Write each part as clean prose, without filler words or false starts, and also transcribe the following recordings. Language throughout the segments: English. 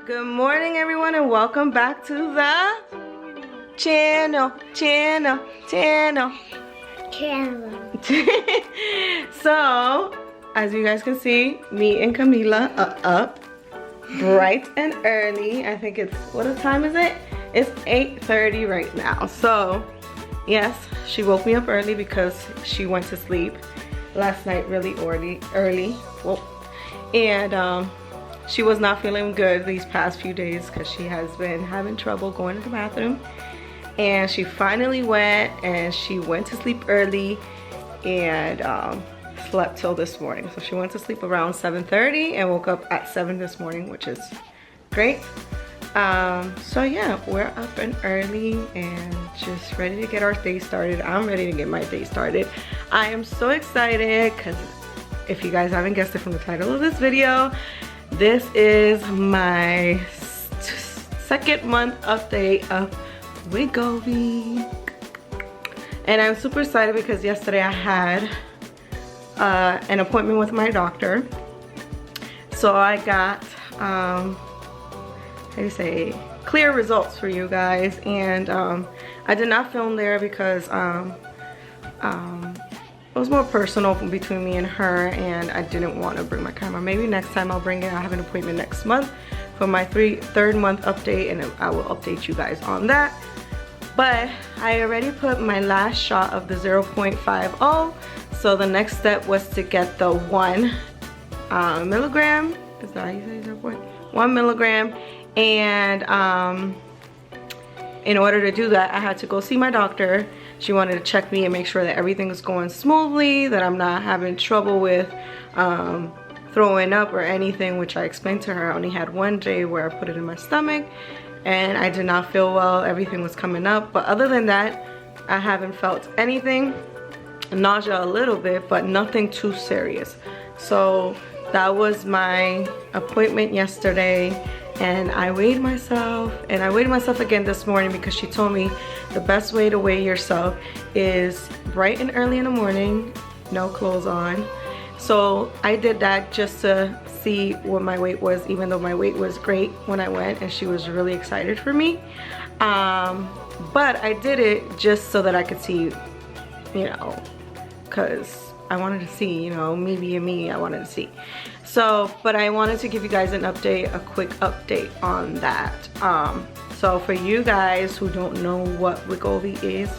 Good morning, everyone, and welcome back to the channel. So, as you guys can see, me and Camila are up bright and early. I think it's, what time is it? It's 8:30 right now. So, yes, she woke me up early because she went to sleep last night really early. Whoa. And she was not feeling good these past few days because she has been having trouble going to the bathroom. And she finally went, and she went to sleep early and slept till this morning. So she went to sleep around 7:30 and woke up at 7 this morning, which is great. So yeah, we're up and early and just ready to get our day started. I'm ready to get my day started. I am so excited because if you guys haven't guessed it from the title of this video, this is my second month update of Wegovy. And I'm super excited because yesterday I had an appointment with my doctor. So I got, how do you say, clear results for you guys. And I did not film there because it was more personal between me and her, and I didn't want to bring my camera. Maybe next time I'll bring it. I have an appointment next month for my third month update, and I will update you guys on that. But I already put my last shot of the 0.50. So the next step was to get the 1 milligram. Is that how you say 0.1 milligram? And in order to do that, I had to go see my doctor. She wanted to check me and make sure that everything is going smoothly, that I'm not having trouble with throwing up or anything, which I explained to her. I only had one day where I put it in my stomach and I did not feel well. Everything was coming up. But other than that, I haven't felt anything. Nausea a little bit, but nothing too serious. So that was my appointment yesterday. And I weighed myself, and I weighed myself again this morning because she told me the best way to weigh yourself is bright and early in the morning, no clothes on. So I did that just to see what my weight was, even though my weight was great when I went, and she was really excited for me. But I did it just so that I could see, you know, because I wanted to see, you know, me being me, I wanted to see. So, but I wanted to give you guys an update, a quick update on that. So for you guys who don't know what Wegovy is,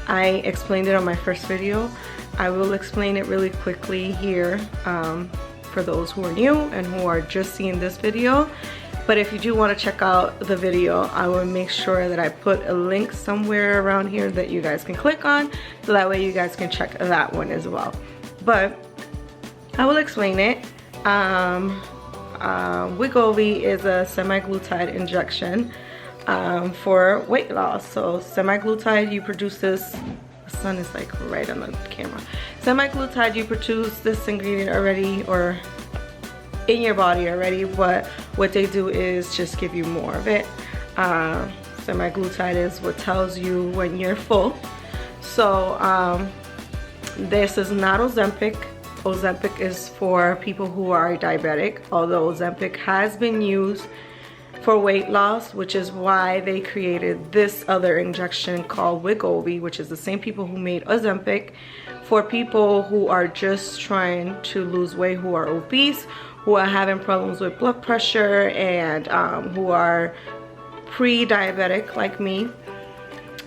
I explained it on my first video. I will explain it really quickly here for those who are new and who are just seeing this video. But if you do want to check out the video, I will make sure that I put a link somewhere around here that you guys can click on, so that way you guys can check that one as well. But I will explain it. Wegovy is a semaglutide injection for weight loss. So semaglutide, you produce this, the sun is like right on the camera. Semaglutide, you produce this ingredient already, or in your body already, but what they do is just give you more of it. Semaglutide is what tells you when you're full. So this is not Ozempic. Ozempic is for people who are diabetic, although Ozempic has been used for weight loss, which is why they created this other injection called Wegovy, which is the same people who made Ozempic, for people who are just trying to lose weight, who are obese, who are having problems with blood pressure, and who are pre-diabetic like me.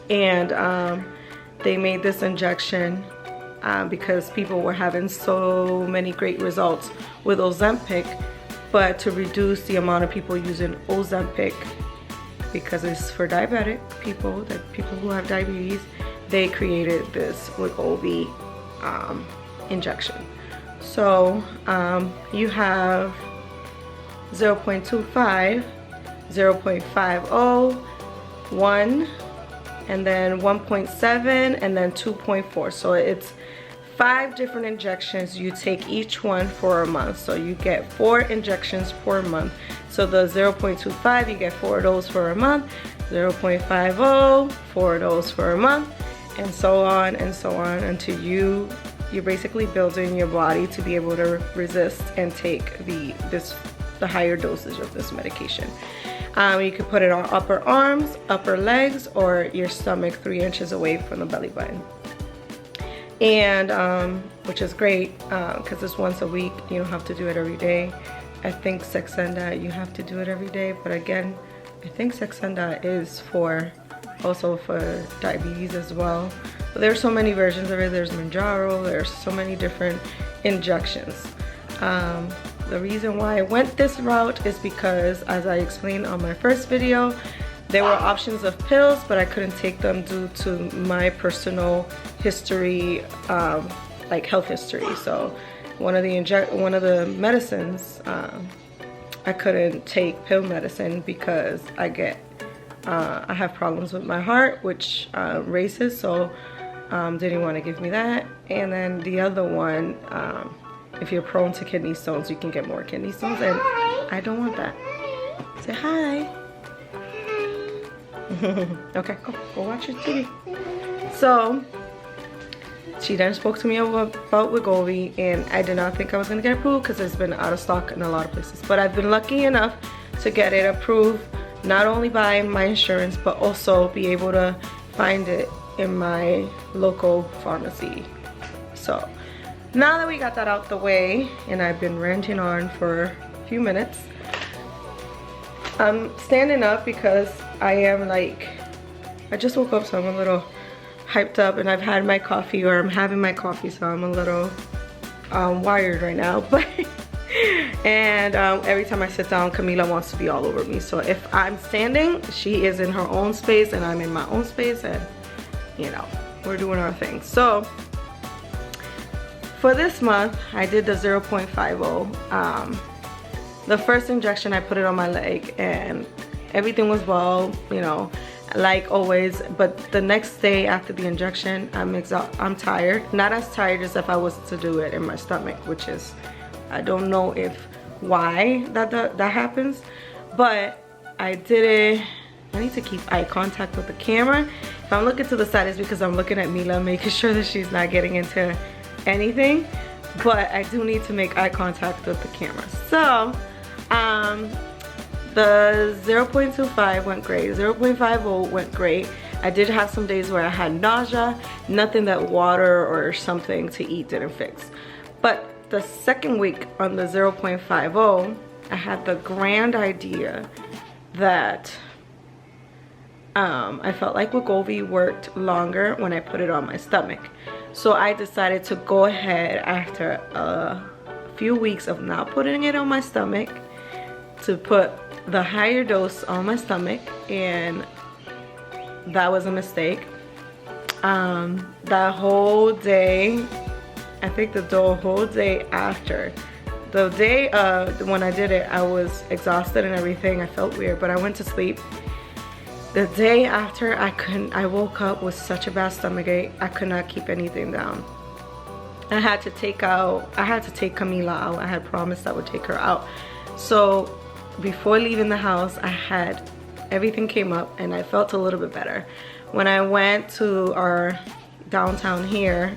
And they made this injection because people were having so many great results with Ozempic, but to reduce the amount of people using Ozempic, because it's for diabetic people, that people who have diabetes, they created this Wegovy injection. So you have 0.25, 0.50, 1, and then 1.7, and then 2.4. So it's 5 different injections. You take each one for a month. So you get 4 injections per month. So the 0.25, you get 4 of those for a month. 0.50, 4 of those for a month, and so on until you're basically building your body to be able to resist and take this the higher dosage of this medication. You can put it on upper arms, upper legs, or your stomach 3 inches away from the belly button. And which is great because it's once a week. You don't have to do it every day. I think Saxenda, you have to do it every day, but again, I think Saxenda is also for diabetes as well. But there's so many versions of it. There's Manjaro, there's so many different injections. The reason why I went this route is because, as I explained on my first video, there were options of pills, but I couldn't take them due to my personal history, like health history. So one of the medicines, I couldn't take pill medicine because I have problems with my heart, which races, so didn't want to give me that. And then the other one, if you're prone to kidney stones, you can get more kidney stones, and I don't want that. Say hi. Okay, go watch your TV. So she then spoke to me about Wegovy, and I did not think I was gonna get approved because it's been out of stock in a lot of places. But I've been lucky enough to get it approved, not only by my insurance, but also be able to find it in my local pharmacy. So now that we got that out the way, and I've been ranting on for a few minutes, I'm standing up because I am like, I just woke up, so I'm a little hyped up, and I've had my coffee, or I'm having my coffee, so I'm a little wired right now. But and every time I sit down, Camila wants to be all over me. So if I'm standing, she is in her own space and I'm in my own space, and you know, we're doing our thing. So for this month, I did the 0.50. The first injection, I put it on my leg, and everything was well, you know, like always. But the next day after the injection, I'm tired. Not as tired as if I was to do it in my stomach, which is, I don't know why that happens, but I did it. I need to keep eye contact with the camera. If I'm looking to the side, it's because I'm looking at Mila, making sure that she's not getting into anything. But I do need to make eye contact with the camera. So the 0.25 went great. 0.50 went great. I did have some days where I had nausea. Nothing that water or something to eat didn't fix. But the second week on the 0.50, I had the grand idea that I felt like Wegovy worked longer when I put it on my stomach. So I decided to go ahead, after a few weeks of not putting it on my stomach, to put the higher dose on my stomach, and that was a mistake. That whole day, I think the whole day after, the day when I did it, I was exhausted and everything. I felt weird, but I went to sleep. The day after, I woke up with such a bad stomachache. I could not keep anything down. I had to take Camila out. I had promised I would take her out. So before leaving the house, everything came up, and I felt a little bit better. When I went to our downtown here,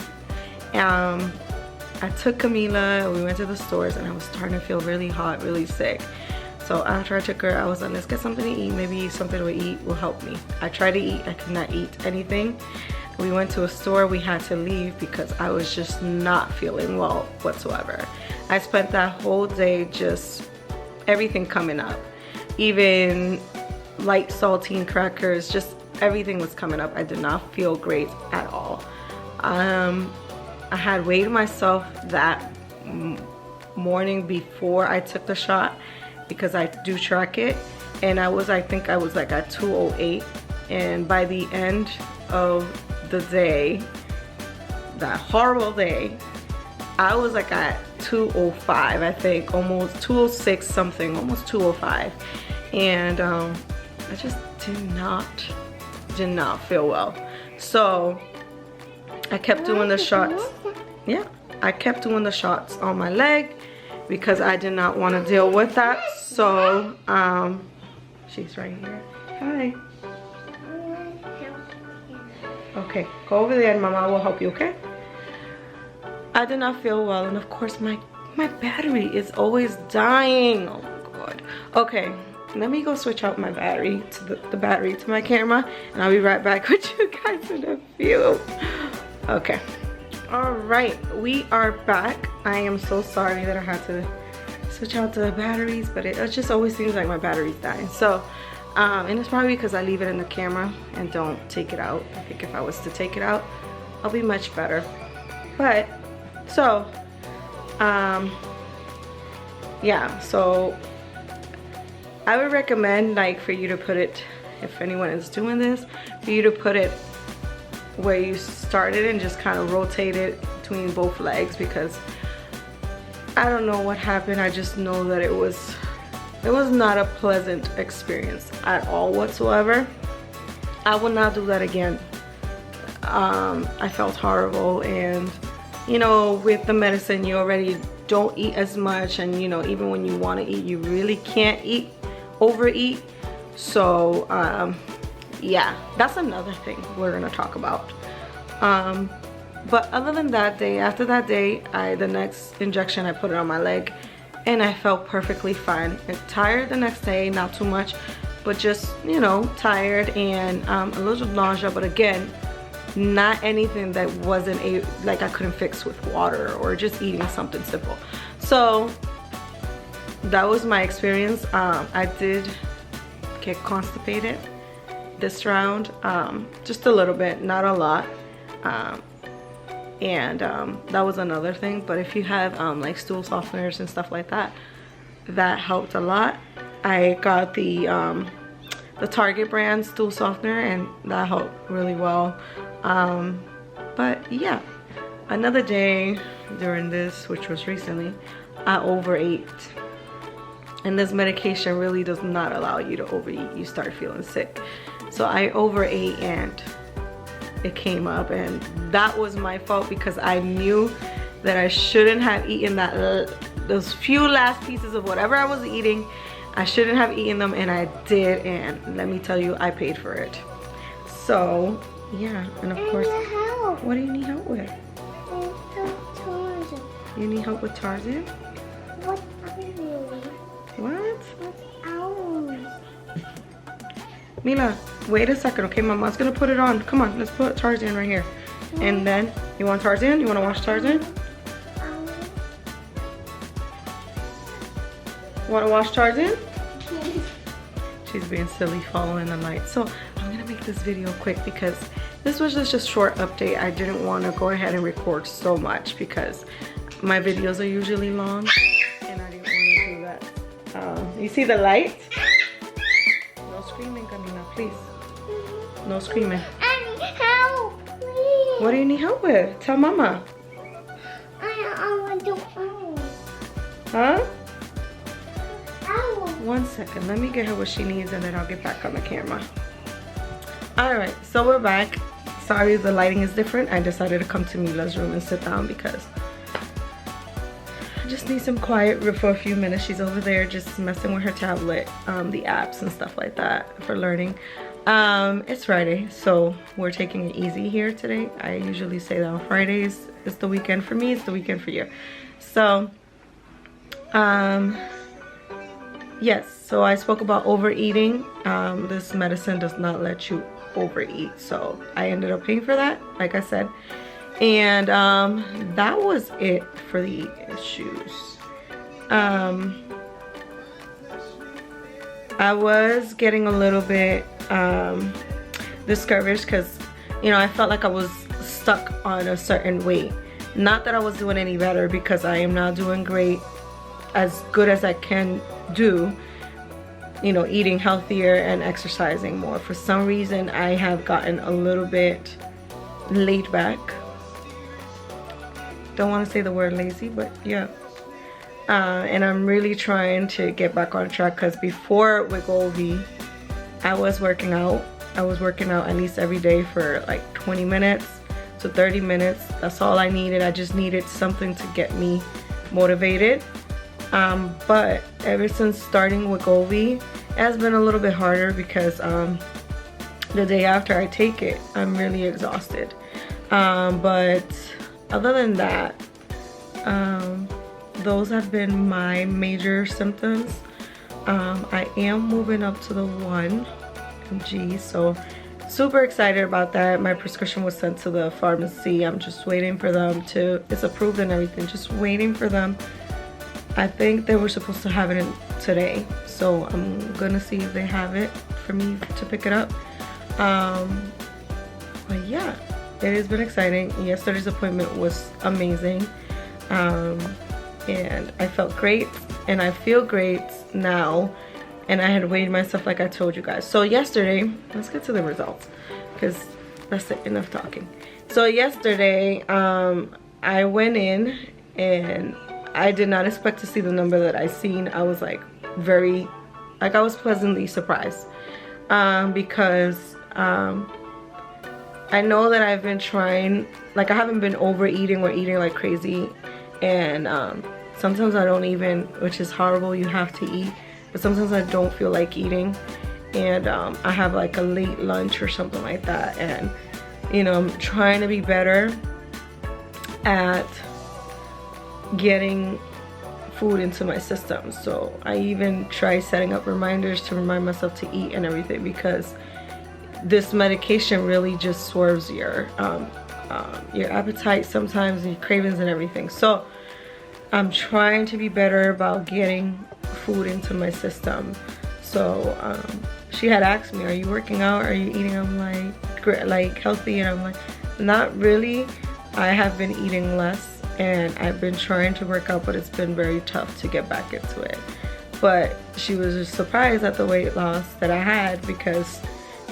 I took Camila, we went to the stores, and I was starting to feel really hot, really sick. So after I took her, I was like, let's get something to eat. Maybe something to eat will help me. I tried to eat, I could not eat anything. We went to a store, we had to leave because I was just not feeling well whatsoever. I spent that whole day just everything coming up. Even light saltine crackers, just everything was coming up. I did not feel great at all. I had weighed myself that morning before I took the shot, because I do track it, and I think I was like at 208, and by the end of the day, that horrible day, I was like at 205, I think, almost 206 something, almost 205, and I just did not feel well. So I kept doing the shots. Yeah, I kept doing the shots on my leg because I did not want to deal with that. So she's right here. Hi. Okay, go over there and Mama will help you, okay? I did not feel well, and of course my battery is always dying. Oh my God. Okay, let me go switch out my battery to the battery to my camera, and I'll be right back with you guys in a few. Okay. All right, we are back. I am so sorry that I had to switch out the batteries, but it just always seems like my battery's dying. So, and it's probably because I leave it in the camera and don't take it out. I think if I was to take it out, I'll be much better. But, so, yeah, so I would recommend, like, for you to put it, if anyone is doing this, for you to put it where you started and just kind of rotate it between both legs, because I don't know what happened. I just know that it was not a pleasant experience at all whatsoever. I will not do that again. I felt horrible, and you know, with the medicine you already don't eat as much, and you know, even when you want to eat, you really can't overeat. So yeah, that's another thing we're gonna talk about. But other than that day, after that day, the next injection, I put it on my leg, and I felt perfectly fine. And tired the next day, not too much, but just, you know, tired, and a little nausea, but again, not anything that wasn't like I couldn't fix with water or just eating something simple. So that was my experience. I did get constipated this round, just a little bit, not a lot, and that was another thing. But if you have like stool softeners and stuff like that, that helped a lot. I got the Target brand stool softener, and that helped really well. But yeah, another day during this, which was recently, I overate. And this medication really does not allow you to overeat. You start feeling sick. So I overate, and it came up, and that was my fault, because I knew that I shouldn't have eaten those few last pieces of whatever I was eating. I shouldn't have eaten them, and I did, and let me tell you, I paid for it. So yeah, and of course, what do you need help with? You need help with Tarzan? What are you? What? What else? Mila, wait a second, okay? Mama's gonna put it on. Come on, let's put Tarzan right here. And then, you want Tarzan? You wanna watch Tarzan? Wanna watch Tarzan? She's being silly following the light. So I'm gonna make this video quick, because this was just a short update. I didn't want to go ahead and record so much, because my videos are usually long, and I didn't want to do that. You see the light? No screaming, Camila, please. No screaming. I need help, please. What do you need help with? Tell Mama. I want to Huh? ow. 1 second, let me get her what she needs, and then I'll get back on the camera. Alright, so we're back. Sorry the lighting is different. I decided to come to Mila's room and sit down, because I just need some quiet for a few minutes. She's over there just messing with her tablet, the apps and stuff like that for learning. It's Friday, so we're taking it easy here today. I usually say that on Fridays is the weekend for me, it's the weekend for you. So yes, so I spoke about overeating. This medicine does not let you overeat, so I ended up paying for that, like I said, and that was it for the issues. I was getting a little bit discouraged, because you know, I felt like I was stuck on a certain weight. Not that I was doing any better, because I am not doing great, as good as I can do, you know, eating healthier and exercising more. For some reason, I have gotten a little bit laid back. Don't want to say the word lazy, but yeah. And I'm really trying to get back on track, because before Wegovy, I was working out. I was working out at least every day for like 20 minutes to 30 minutes. That's all I needed. I just needed something to get me motivated. But ever since starting Wegovy, it has been a little bit harder, because the day after I take it, I'm really exhausted. But other than that, those have been my major symptoms. I am moving up to the 1 mg, so super excited about that. My prescription was sent to the pharmacy. I'm just waiting for them to, it's approved and everything, just waiting for them. I think they were supposed to have it in today, so I'm gonna see if they have it for me to pick it up. But yeah, it has been exciting. Yesterday's appointment was amazing, and I felt great and I feel great now. And I had weighed myself like I told you guys. So yesterday, let's get to the results because that's it, enough talking. So yesterday, I went in and I did not expect to see the number that I seen. I was like I was pleasantly surprised because I know that I've been trying, like I haven't been overeating or eating like crazy, and sometimes I don't even, which is horrible, you have to eat, but sometimes I don't feel like eating, and I have like a late lunch or something like that, and you know, I'm trying to be better at getting food into my system. So I even try setting up reminders to remind myself to eat and everything, because this medication really just swerves your appetite sometimes, and your cravings and everything. So I'm trying to be better about getting food into my system. So she had asked me, are you working out, are you eating? I'm like healthy, and I'm like, not really. I have been eating less and I've been trying to work out, but it's been very tough to get back into it. But she was just surprised at the weight loss that I had, because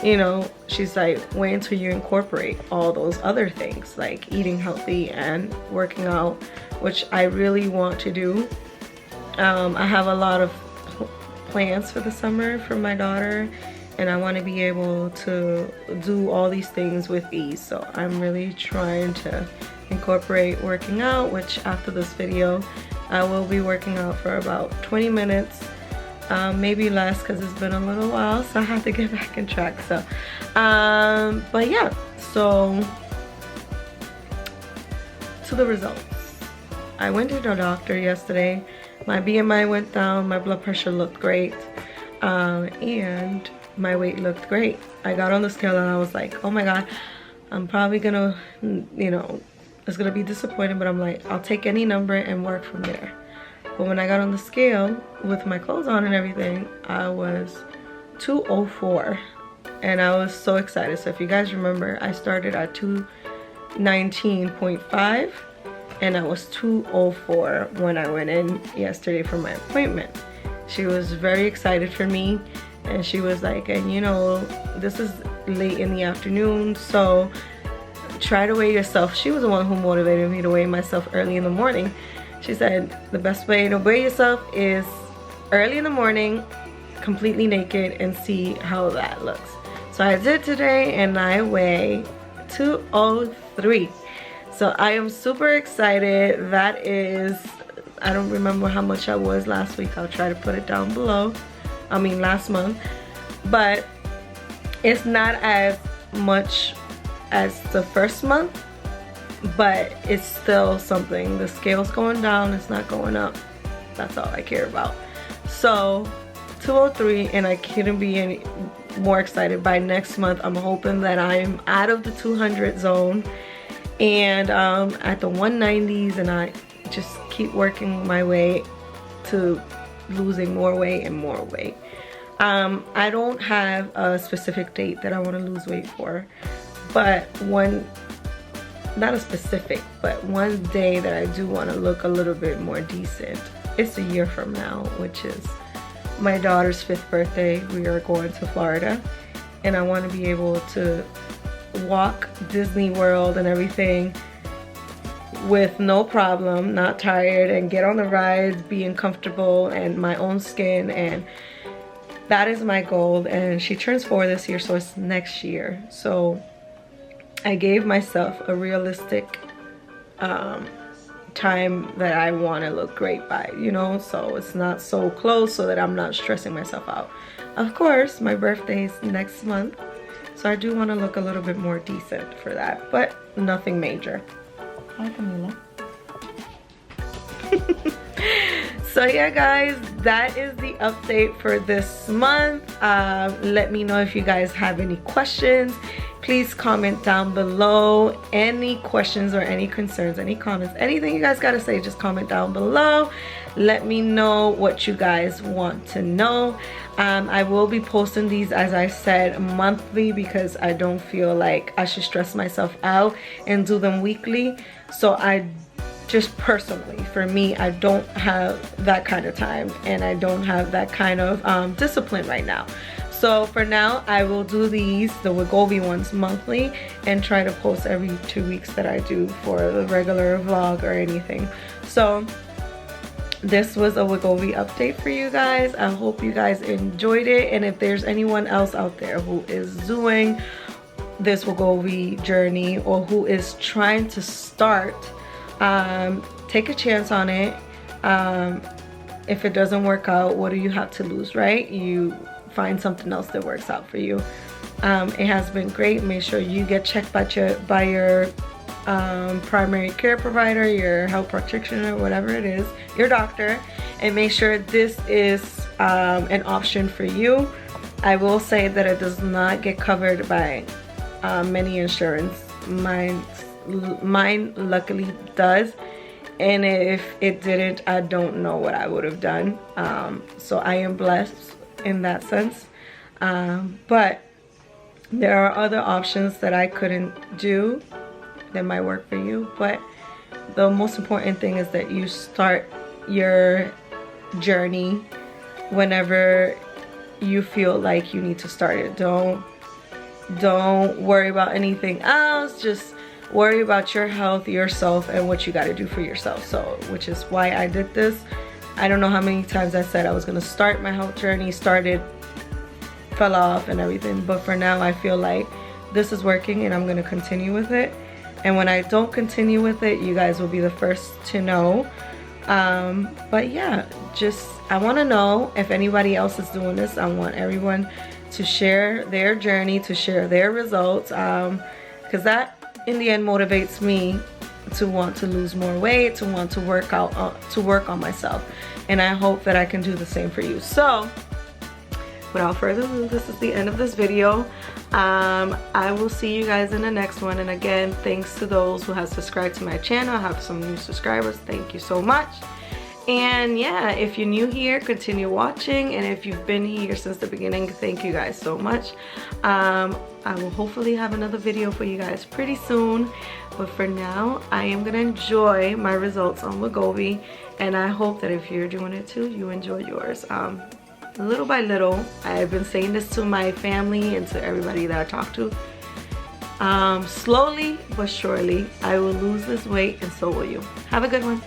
you know, she's like, wait until you incorporate all those other things like eating healthy and working out, which I really want to do. I have a lot of plans for the summer for my daughter, and I want to be able to do all these things with ease. So I'm really trying to incorporate working out, which after this video I will be working out for about 20 minutes, maybe less because it's been a little while, so I have to get back on track. So but yeah, so to the results. I went to the doctor yesterday. My BMI went down, my blood pressure looked great, and my weight looked great. I got on the scale and I was like, oh my god, I'm probably gonna, you know, it's gonna be disappointing, but I'm like, I'll take any number and work from there. But when I got on the scale with my clothes on and everything, I was 204, and I was so excited. So if you guys remember, I started at 219.5 and I was 204 when I went in yesterday for my appointment. She was very excited for me, and she was like, and you know, this is late in the afternoon, so try to weigh yourself. She was the one who motivated me to weigh myself early in the morning. She said the best way to weigh yourself is early in the morning, completely naked, and see how that looks. So I did today, and I weigh 203. So I am super excited. That is, I don't remember how much I was last week. I'll try to put it down below. I mean last month. But it's not as much as the first month, but it's still something. The scale's going down, it's not going up. That's all I care about. So 203, and I couldn't be any more excited. By next month, I'm hoping that I'm out of the 200 zone and at the 190s, and I just keep working my way to losing more weight and more weight. I don't have a specific date that I want to lose weight for, but not a specific, but one day that I do want to look a little bit more decent. It's a year from now, which is my daughter's 5th birthday. We are going to Florida, and I want to be able to walk Disney World and everything with no problem, not tired, and get on the rides being comfortable and my own skin, and that is my goal. And she turns 4 this year, so it's next year. So I gave myself a realistic time that I want to look great by, you know, so it's not so close, so that I'm not stressing myself out. Of course, my birthday is next month, so I do want to look a little bit more decent for that, but nothing major. Hi, Camila. So yeah guys, that is the update for this month. Let me know if you guys have any questions. Please comment down below. Any questions or any concerns, any comments, anything you guys gotta say, just comment down below. Let me know what you guys want to know. I will be posting these, as I said, monthly, because I don't feel like I should stress myself out and do them weekly. So I just personally, for me, I don't have that kind of time, and I don't have that kind of discipline right now. So for now, I will do these, the Wegovy ones, monthly, and try to post every 2 weeks that I do for the regular vlog or anything. So this was a Wegovy update for you guys. I hope you guys enjoyed it, and if there's anyone else out there who is doing this Wegovy journey or who is trying to start, take a chance on it. If it doesn't work out, what do you have to lose, right? You find something else that works out for you. It has been great. Make sure you get checked by your primary care provider, your health practitioner, whatever it is, your doctor, and make sure this is an option for you. I will say that it does not get covered by many insurance. Mine luckily does, and if it didn't, I don't know what I would have done. So I am blessed in that sense, but there are other options that I couldn't do that might work for you. But the most important thing is that you start your journey whenever you feel like you need to start it. Don't worry about anything else. Just worry about your health, yourself, and what you got to do for yourself. So, which is why I did this. I don't know how many times I said I was gonna start my health journey, started, fell off and everything, but for now I feel like this is working and I'm gonna continue with it. And when I don't continue with it, you guys will be the first to know. But yeah, just I want to know if anybody else is doing this. I want everyone to share their journey, to share their results, because that in the end motivates me to want to lose more weight, to want to work on myself, and I hope that I can do the same for you. So without further ado, this is the end of this video. I will see you guys in the next one, and again, thanks to those who have subscribed to my channel. I have some new subscribers. Thank you so much. And yeah, if you're new here, continue watching, and if you've been here since the beginning, thank you guys so much. I will hopefully have another video for you guys pretty soon, but for now I am gonna enjoy my results on Wegovy, and I hope that if you're doing it too, you enjoy yours. Little by little, I've been saying this to my family and to everybody that I talk to, slowly but surely I will lose this weight, and so will you. Have a good one.